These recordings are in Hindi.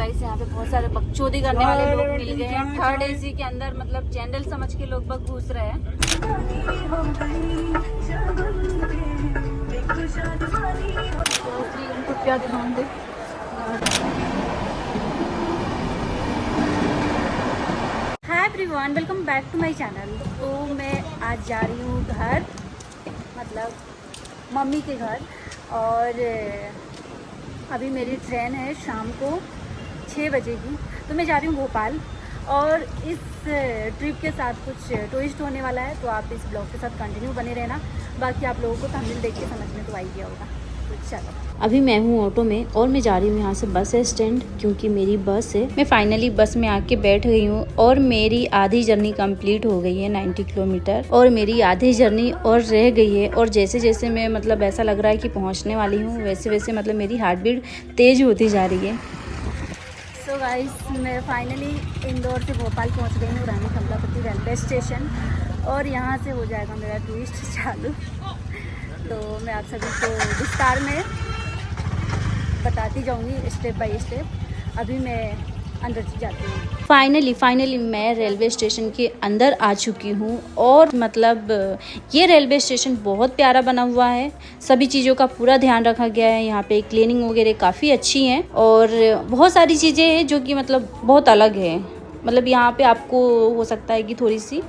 गाइस यहाँ पे बहुत सारे बकचोदी करने वाले लोग मिल गए हैं। थर्ड एसी के अंदर मतलब जनरल समझ के लोग बग घुस रहे हैं। Hi everyone, welcome back to my channel. तो मैं आज जा रही हूँ घर, मतलब मम्मी के घर। और अभी मेरी ट्रेन है शाम को 6 बजे की, तो मैं जा रही हूँ भोपाल। और इस ट्रिप के साथ कुछ ट्विस्ट होने वाला है, तो आप इस ब्लॉग के साथ कंटिन्यू बने रहना। बाकी आप लोगों को थंबनेल देख के समझ में तो आ ही गया होगा। तो चलो, अभी मैं हूँ ऑटो में और मैं जा रही हूँ यहाँ से बस स्टैंड, क्योंकि मेरी बस है। मैं फाइनली बस में आके बैठ गई हूँ और मेरी आधी जर्नी कंप्लीट हो गई है, 90 किलोमीटर। और मेरी आधी जर्नी और रह गई है। और जैसे जैसे मैं मतलब ऐसा लग रहा है कि पहुँचने वाली हूँ, वैसे वैसे मतलब मेरी हार्ट बीट तेज होती जा रही है। सो गाइस, मैं फाइनली इंदौर से भोपाल पहुँच गई हूँ, रानी कमलापति रेलवे स्टेशन। और यहाँ से हो जाएगा मेरा ट्विस्ट चालू। तो मैं आप सभी को विस्तार में बताती जाऊंगी स्टेप बाय स्टेप। अभी मैं अंदर जाती हूँ। फाइनली मैं रेलवे स्टेशन के अंदर आ चुकी हूँ। और मतलब ये रेलवे स्टेशन बहुत प्यारा बना हुआ है। सभी चीज़ों का पूरा ध्यान रखा गया है। यहाँ पे क्लीनिंग वगैरह काफ़ी अच्छी है और बहुत सारी चीज़ें हैं जो कि मतलब बहुत अलग है। मतलब यहाँ पे आपको हो सकता है कि थोड़ी सी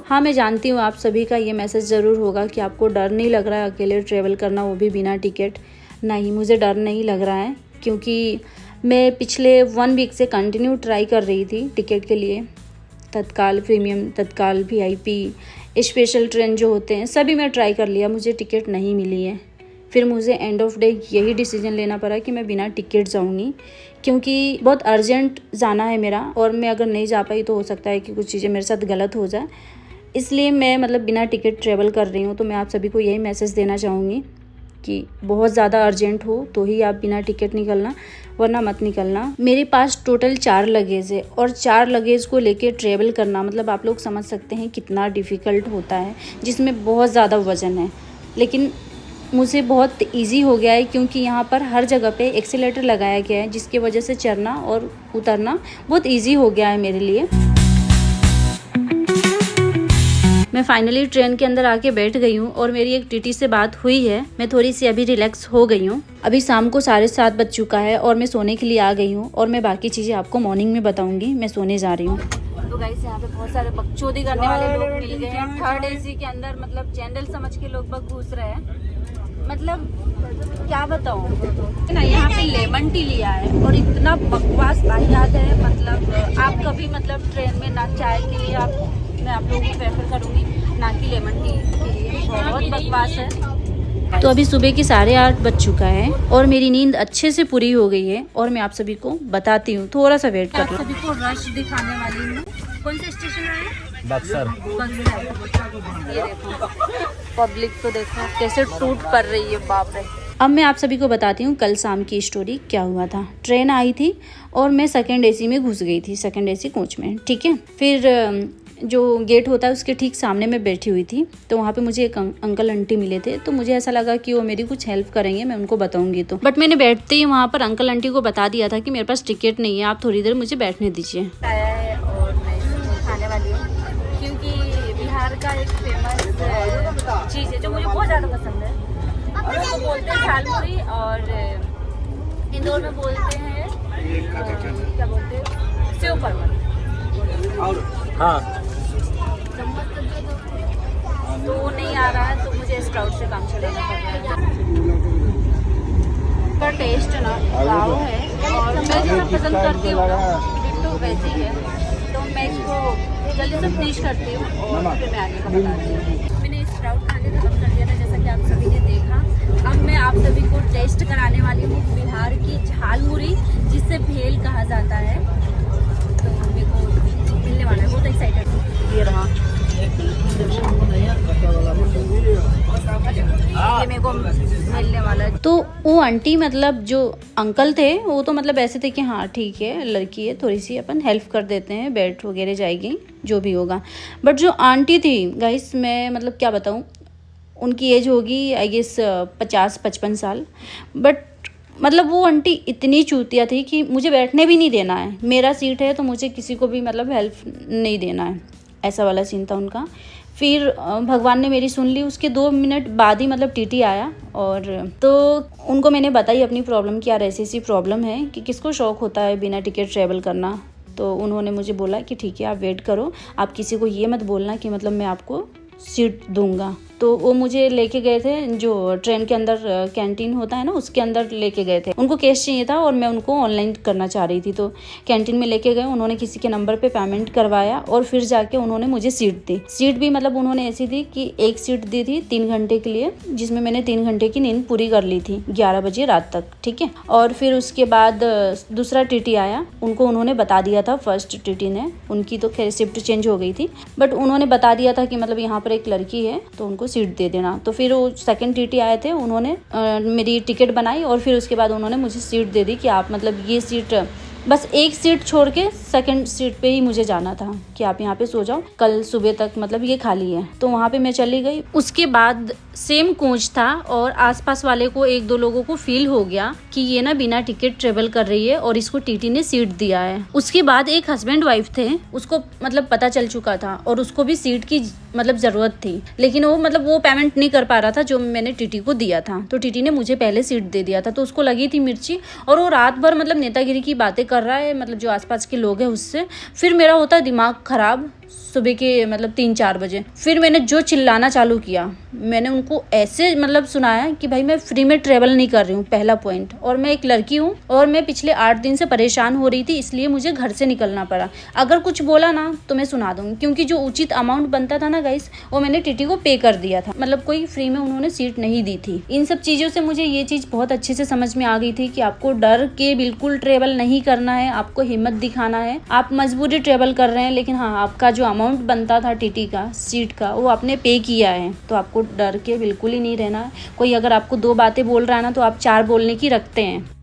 हाँ, मैं जानती हूँ आप सभी का ये मैसेज ज़रूर होगा कि आपको डर नहीं लग रहा है अकेले ट्रैवल करना, वो भी बिना टिकट। नहीं, मुझे डर नहीं लग रहा है, क्योंकि मैं पिछले 1 वीक से कंटिन्यू ट्राई कर रही थी टिकट के लिए। तत्काल प्रीमियम, तत्काल VIP, स्पेशल ट्रेन जो होते हैं, सभी मैं ट्राई कर लिया, मुझे टिकट नहीं मिली है। फिर मुझे एंड ऑफ डे यही डिसीजन लेना पड़ा कि मैं बिना टिकट जाऊँगी, क्योंकि बहुत अर्जेंट जाना है मेरा। और मैं अगर नहीं जा पाई तो हो सकता है कि कुछ चीज़ें मेरे साथ गलत हो जाए, इसलिए मैं मतलब बिना टिकट ट्रैवल कर रही हूँ। तो मैं आप सभी को यही मैसेज देना चाहूँगी कि बहुत ज़्यादा अर्जेंट हो तो ही आप बिना टिकट निकलना, वरना मत निकलना। मेरे पास टोटल 4 लगेज है और 4 लगेज को लेके ट्रैवल करना मतलब आप लोग समझ सकते हैं कितना डिफ़िकल्ट होता है, जिसमें बहुत ज़्यादा वज़न है। लेकिन मुझे बहुत इजी हो गया है, क्योंकि यहाँ पर हर जगह पे एक्सीलेटर लगाया गया है, जिसकी वजह से चढ़ना और उतरना बहुत इजी हो गया है मेरे लिए। मैं फाइनली ट्रेन के अंदर आके बैठ गई हूँ और मेरी एक टीटी से बात हुई है। मैं थोड़ी सी अभी रिलैक्स हो गई हूँ। अभी शाम को 7:30 बज चुका है और मैं सोने के लिए आ गई हूँ। और मैं बाकी चीज़ें आपको मॉर्निंग में बताऊंगी। मैं सोने जा रही हूँ। तो गाइस यहाँ पे बहुत सारे बकचोदी करने वाले लोग मिल गए हैं। थर्ड एसी के अंदर मतलब जनरल समझ के लोग बग घुस रहे हैं। मतलब क्या बताऊँ ना, यहाँ पे लेमन टी लिया है और इतना बकवास वाहियात है। मतलब आप कभी मतलब ट्रेन में ना चाय के लिए मैं आप लोगों को प्रेफर करूँगी, ना कि लेमन टी के लिए। बहुत बकवास है। तो अभी सुबह के 8:30 बज चुका है और मेरी नींद अच्छे से पूरी हो गई है। और मैं आप सभी को बताती हूँ, थोड़ा सा वेट कर आप लो। सभी को रश दिखाने वाली हूँ। कौन सा स्टेशन है? बक्सर। ये देखो, पब्लिक तो देखो कैसे टूट पड़ रही है, बाप रे। अब मैं आप सभी को बताती हूँ कल शाम की स्टोरी क्या हुआ था। ट्रेन आई थी और मैं सेकंड एसी में घुस गई थी, सेकंड एसी कोच में, ठीक है। फिर जो गेट होता है उसके ठीक सामने मैं बैठी हुई थी। तो वहाँ पे मुझे एक अंकल आंटी मिले थे। तो मुझे ऐसा लगा कि वो मेरी कुछ हेल्प करेंगे, मैं उनको बताऊंगी। तो बट मैंने बैठते ही वहाँ पर अंकल आंटी को बता दिया था कि मेरे पास टिकट नहीं है, आप थोड़ी देर मुझे बैठने दीजिए। आया है और मैं इसको खाने वाली हूँ, क्योंकि बिहार का एक फेमस चीज़ है जो मुझे बहुत ज़्यादा पसंद है। उसको बोलते हैं झालमुड़ी और इंदौर में बोलते हैं क्या बोलते हैं, सेव परवल। हाँ, तो वो नहीं आ रहा है, तो मुझे स्प्राउट से काम चलेगा का टेस्ट ना वाव है। और मैं जैसा पसंद करती हूँ ना, डिट्टो वैसी है। तो मैं इसको जल्दी से फिनिश करती हूँ और फिर मैं आगे का बताती हूँ। मैंने स्प्राउट खाने खत्म कर दिया था, जैसा कि आप सभी ने देखा। अब मैं आप सभी को टेस्ट कराने वाली हूँ बिहार की झालमुड़ी, जिसे भेल कहा जाता है। तो मेरे को मिलने वाला है, बहुत एक्साइटेड हूँ। ये रहा, ये मेरे को मिलने वाला है। तो वो वो आंटी मतलब जो अंकल थे वो तो मतलब ऐसे थे कि हाँ ठीक है लड़की है, थोड़ी सी अपन हेल्प कर देते हैं, बैठ वगैरह जाएगी जो भी होगा। बट जो आंटी थी गाइस, मैं मतलब क्या बताऊँ, उनकी एज होगी आई गेस 50-55 साल। बट मतलब वो आंटी इतनी चूतिया थी कि मुझे बैठने भी नहीं देना है, मेरा सीट है तो मुझे किसी को भी मतलब हेल्प नहीं देना है, ऐसा वाला सीन था उनका। फिर भगवान ने मेरी सुन ली। उसके 2 मिनट बाद ही मतलब टीटी आया और तो उनको मैंने बताई अपनी प्रॉब्लम कि यार ऐसी ऐसी प्रॉब्लम है कि किसको शौक़ होता है बिना टिकट ट्रैवल करना। तो उन्होंने मुझे बोला कि ठीक है आप वेट करो, आप किसी को ये मत बोलना कि मतलब मैं आपको सीट दूंगा। तो वो मुझे लेके गए थे, जो ट्रेन के अंदर कैंटीन होता है ना उसके अंदर लेके गए थे। उनको कैश चाहिए था और मैं उनको ऑनलाइन करना चाह रही थी, तो कैंटीन में लेके गए, उन्होंने किसी के नंबर पे पेमेंट करवाया और फिर जाके उन्होंने मुझे सीट दी। सीट भी मतलब उन्होंने ऐसी दी कि एक सीट दी थी 3 घंटे के लिए, जिसमें मैंने 3 घंटे की नींद पूरी कर ली थी 11 बजे रात तक, ठीक है। और फिर उसके बाद दूसरा टीटी आया, उनको उन्होंने बता दिया था, फर्स्ट टीटी ने, उनकी तो खैर शिफ्ट चेंज हो गई थी, बट उन्होंने बता दिया था कि मतलब यहाँ पर एक लड़की है तो उनको सीट दे देना। तो फिर वो सेकंड टीटी आए थे, उन्होंने मेरी टिकट बनाई और फिर उसके बाद उन्होंने मुझे सीट दे दी कि आप मतलब ये सीट, बस एक सीट छोड़ के सेकंड सीट पे ही मुझे जाना था कि आप यहाँ पे सो जाओ, कल सुबह तक मतलब ये खाली है। तो वहाँ पे मैं चली गई। उसके बाद सेम कोच था और आसपास वाले को 1-2 लोगों को फील हो गया कि ये ना बिना टिकट ट्रेवल कर रही है और इसको टीटी ने सीट दिया है। उसके बाद एक हस्बैंड वाइफ थे, उसको मतलब पता चल चुका था और उसको भी सीट की मतलब ज़रूरत थी, लेकिन वो मतलब वो पेमेंट नहीं कर पा रहा था जो मैंने टीटी को दिया था। तो टीटी ने मुझे पहले सीट दे दिया था, तो उसको लगी थी मिर्ची और वो रात भर मतलब नेतागिरी की बातें कर रहा है, मतलब जो आसपास के लोग हैं उससे। फिर मेरा होता है दिमाग ख़राब सुबह के मतलब 3-4 बजे। फिर मैंने जो चिल्लाना चालू किया, मैंने उनको ऐसे मतलब सुनाया कि भाई मैं फ्री में ट्रेवल नहीं कर रही हूँ, पहला पॉइंट, और मैं एक लड़की हूँ और मैं पिछले 8 दिन से परेशान हो रही थी, इसलिए मुझे घर से निकलना पड़ा। अगर कुछ बोला ना तो मैं सुना दूँगी, क्योंकि जो उचित अमाउंट बनता था ना गाइस, वो मैंने टीटी को पे कर दिया था, मतलब कोई फ्री में उन्होंने सीट नहीं दी थी। इन सब चीज़ों से मुझे ये चीज़ बहुत अच्छे से समझ में आ गई थी कि आपको डर के बिल्कुल ट्रेवल नहीं करना है, आपको हिम्मत दिखाना है। आप मजबूरी ट्रेवल कर रहे हैं, लेकिन हाँ आपका जो अमाउंट बनता था टीटी का सीट का वो आपने पे किया है, तो आपको डर के बिल्कुल ही नहीं रहना है। कोई अगर आपको 2 बातें बोल रहा है ना तो आप 4 बोलने की रखते हैं।